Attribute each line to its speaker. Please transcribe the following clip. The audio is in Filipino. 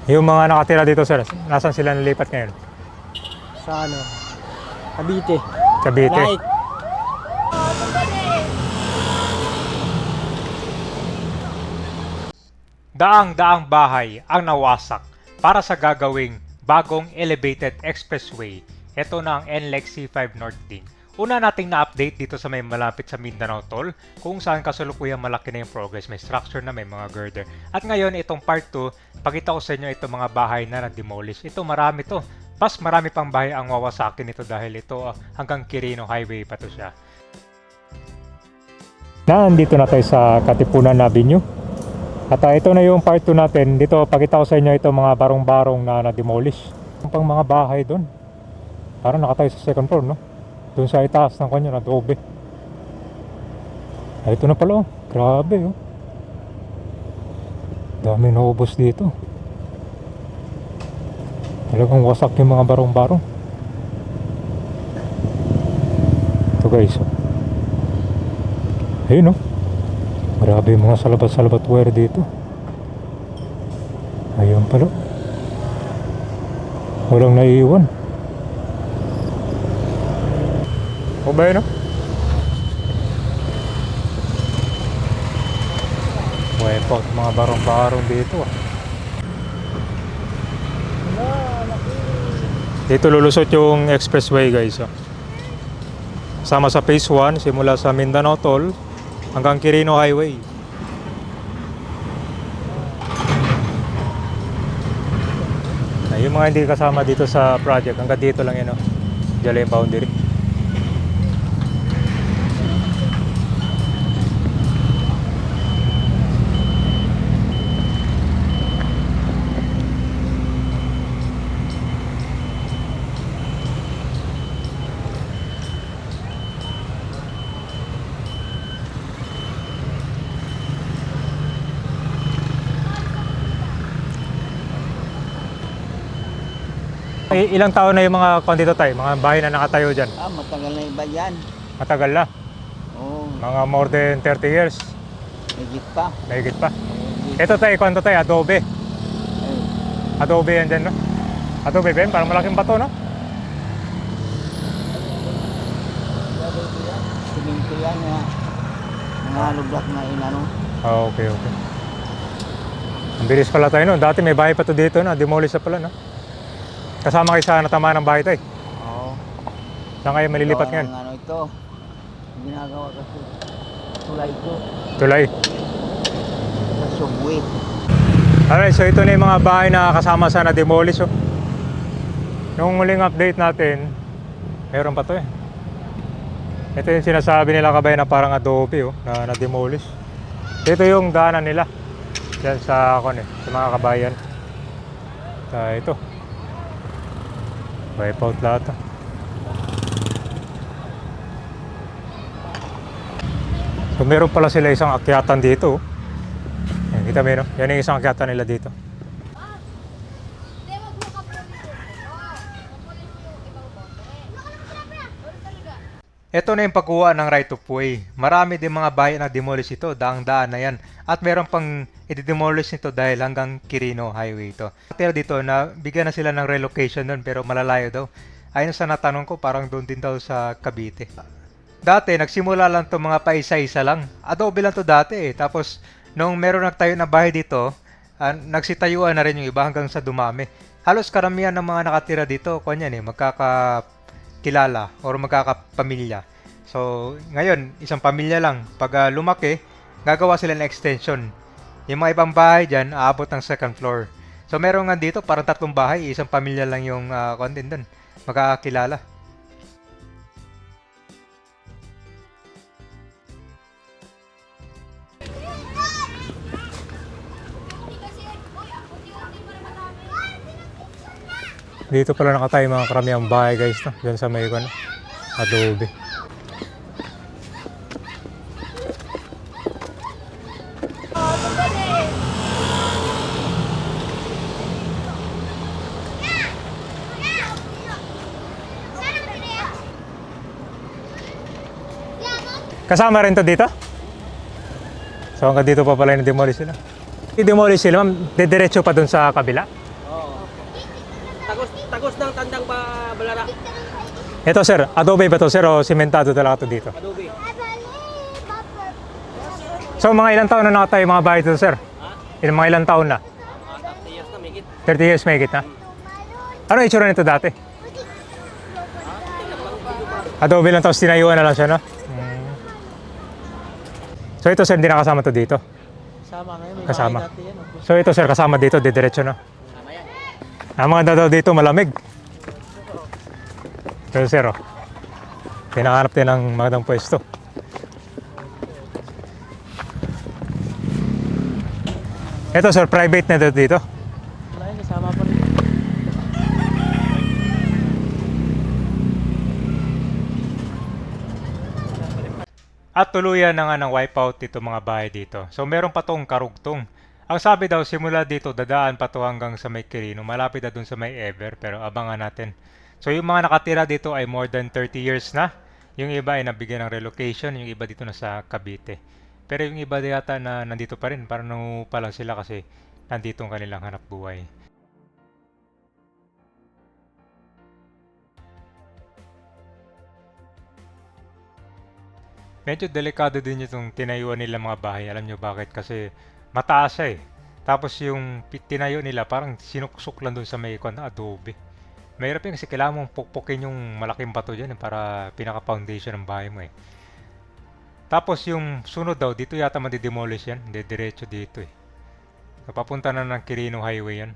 Speaker 1: Yung mga nakatira dito, sir, nasaan sila nalipat ngayon?
Speaker 2: Sa ano? Cavite.
Speaker 1: Cavite.
Speaker 2: Like.
Speaker 1: Daang-daang bahay ang nawasak para sa gagawing bagong elevated expressway. Ito na ang NLEX C5 North Link. Una nating na-update dito sa may malapit sa Mindanao Toll kung saan kasalukuyang malaki na yung progress. May structure na, may mga girder. At ngayon, itong part 2, pakita ko sa inyo itong mga bahay na na-demolish. Ito marami to. Mas marami pang bahay ang wawasakin ito dahil ito hanggang Quirino Highway pa to siya. Nandito na tayo sa Katipunan Avenue. At ito na yung part 2 natin. Dito pakita ko sa inyo itong mga barong-barong na na-demolish. Yung pang mga bahay doon. Parang nakatayo sa second floor, no? Doon sa itaas ng kanya, adobe. Ay, ito na pala, oh. Grabe, oh. Dami naubos dito. Talagang wasak yung mga barong-barong. Ito guys, oh. Ayun, oh. Grabe yung mga salabat-salabat wire dito. Ayun pala. Walang naiiwan. O ba yun, no? Wipe out mga barong-barong dito, ah. Dito lulusot yung expressway, guys, oh. Sama sa phase 1 simula sa Mindanao Toll hanggang Quirino Highway. Yung mga hindi kasama dito sa project, hanggang dito lang yun, oh. Diyan lang yung boundary. Ilang taon na yung mga kondito tayo, mga bahay na nakatayo dyan?
Speaker 2: Matagal na iba yan.
Speaker 1: Matagal na.
Speaker 2: Oo.
Speaker 1: Mga more than 30 years.
Speaker 2: Higit pa.
Speaker 1: Mahigit pa. Ito tayo, kwento tayo, adobe.
Speaker 2: Ay.
Speaker 1: Adobe yan dyan, no? Adobe ba yun? Parang malaking bato, no?
Speaker 2: Siminto yan nga. Mga lublak na inano.
Speaker 1: Ah, okay, okay. Ang bilis pala tayo, no? Dati may bahay pa to dito, no? Demolish na pala, no? Kasama kayo sa natamaan ng bahay tayo.
Speaker 2: Oo.
Speaker 1: Saan kayo malilipat ngayon?
Speaker 2: Ano ito? Ginagawa kasi tulay ito.
Speaker 1: Tulay.
Speaker 2: Sa subway.
Speaker 1: Alright, so ito na yung mga bahay na kasama sa na-demolish, oh. Nung muling update natin, meron pa to, eh. Ito yung sinasabi nila kabayan na parang adobe, oh, na na-demolish. Ito yung daanan nila. Yan sa, sa mga kabayan. Ito. Wipe out lahat, ah. So meron pala sila isang akyatan dito, oh. Yan, kita mo yun, no? Yan yung isang akyatan nila dito. Ito na yung pagkuha ng right of way. Marami din mga bahay na demolish ito, daang-daan na yan. At meron pang i-demolish nito dahil hanggang Quirino Highway ito. Pero dito, bigyan na sila ng relocation doon pero malalayo daw. Ayon sa natanong ko, parang doon din daw sa Cavite. Dati, nagsimula lang to mga paisa-isa lang. Adobe lang to dati, eh. Tapos, nung meron nagtayo na bahay dito, nagsitayuan na rin yung iba hanggang sa dumami. Halos karamihan ng mga nakatira dito, kanyan eh, magkakakilala or magkakapamilya. So, ngayon, isang pamilya lang. Pag lumaki, gagawa sila ng extension. Yung mga ibang bahay dyan, aabot ng second floor. So, meron nga dito, parang 3 bahay, isang pamilya lang yung content dun. Magkakakilala. Dito pala nakatayo mga karamihang bahay, guys, no? Diyan sa may adobe. Kasama rin to dito? So hanggang dito pa pala yung demolish sila. I-demolish sila, ma'am, didiretso pa dun sa kabila?
Speaker 3: Oo. Tagos ng tandang balara.
Speaker 1: Ito sir, adobe ba to sir o simentado talaga to dito?
Speaker 3: Adobe.
Speaker 1: So mga ilang taon na nakatayo yung mga bahay dito sir?
Speaker 3: Ha?
Speaker 1: Mga ilang taon na?
Speaker 3: Mga 30 years na, migit.
Speaker 1: 30 years may na? Ano yung itsura nito dati? Adobe lang tapos tinayuan na lang siya, no? So ito sir, hindi nakasama to dito?
Speaker 2: Kasama ngayon, may
Speaker 1: Kasama.
Speaker 2: bahay dati yan. Oh.
Speaker 1: So ito sir, kasama dito, didiretso no?
Speaker 3: Tama yan.
Speaker 1: Ang mga dadaw dito malamig. Pero sir, oh. Pinahanap din ng magandang pwesto. Ito sir, private na dito.
Speaker 2: Wala yan, kasama pa rin.
Speaker 1: At tuluyan na nga ng wipeout dito mga bahay dito. So meron pa tong karugtong. Ang sabi daw simula dito dadaan pa to hanggang sa may Quirino. Malapit na dun sa may Ever pero abangan natin. So yung mga nakatira dito ay more than 30 years na. Yung iba ay nabigyan ng relocation, yung iba dito na sa Cavite. Pero yung iba yata na nandito pa rin, parang nangungupa lang sila kasi nandito ang kanilang hanap buhay. Medyo delikado din itong tinayuan nila mga bahay. Alam nyo bakit? Kasi mataas siya eh. Tapos yung tinayo nila parang sinuksok lang dun sa may adobe. Mahirap yun kasi kailangan mong pukpukin yung malaking bato dyan para pinaka-foundation ng bahay mo eh. Tapos yung sunod daw, dito yata madidemolish yan. Hindi, diretso dito eh. Papunta na ng Quirino Highway yan.